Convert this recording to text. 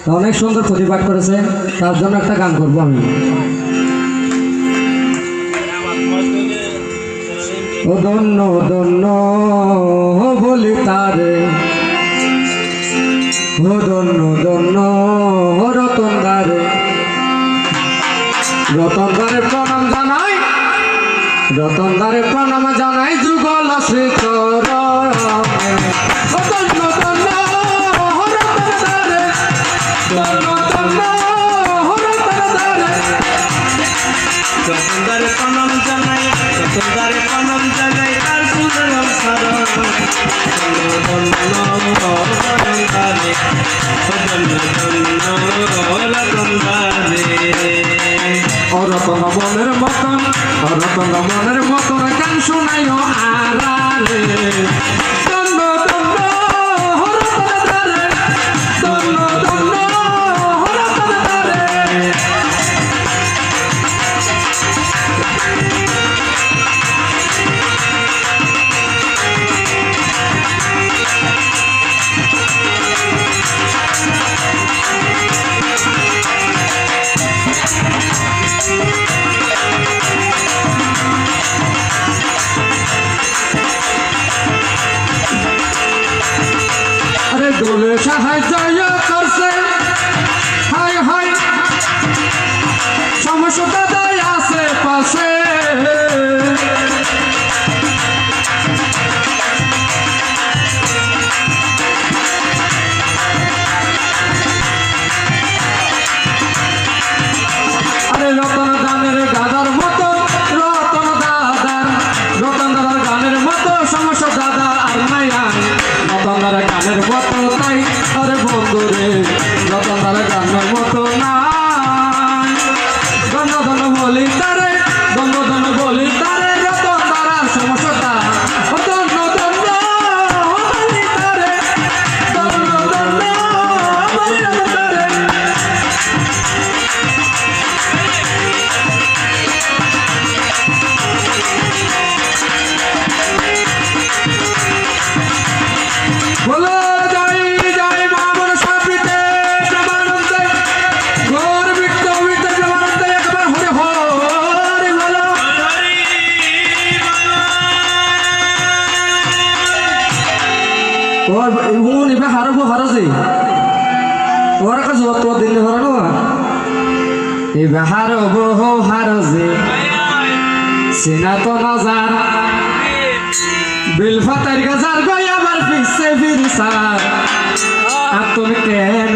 অনেক সুন্দর প্রতিবাদ করেছে, তার জন্য একটা গান করবো আমি। ও ধন্য ধন্য বলি তারে, ও ধন্য ধন্য রতন দ্বারে, রতন দ্বারে প্রণাম জানাই, রতন দ্বারে প্রণাম জানাই যুগল আশ্রিত রমে। ও ধন্য ধন্য রতন দ্বারে, ধন্য ধন্য রতন দ্বারে, রতন দ্বারে প্রণাম জানাই, রতন দ্বারে প্রণাম জানাই তার সুন্দর সারণ। ধন্য ধন্য রতন দ্বারে, ধন্য ধন্য রতন দ্বারে। ও রতন মনের মতন, ও রতন মনের মতন গান শোনাইও আরারে। ধন্য ধন্য রতন দ্বারে, ধন্য ধন্য রতন দ্বারে। আরে দোলে সাহায্য করছে, হাই হাই সমস্যা দাদাই আছে পাশে। আরে রতন দানের গাদার মতো, রতন দাদার, রতন দাদার গানের মতো সমস্যা দাদা আর নাই আর। রতন দাদার গানের মতো তাই আরে বন্ধু রে, রতন দাদার গানের মতো নাই। ধন্য ধন্য বলি তারে, ধন্য ধন্য বলি তারে, রতন দাদার সমস্যাটা। ধন্য ধন্য বলি তারে, ধন্য ধন্য বলি তারে। বলো জয় জয় বামন সাপিতে প্রেমানন্দে, গর্বিত হইতে প্রেমানন্দে একবার হরে হরে বলো। ওর উনি বে হারবো হারছে, ওর কাছে যত দিন হরানো এবে হারবো হারছে। সিনা তো নজার বিলফাতের গাজার গই আবার পিছে ফিরসার। আর তুমি কেন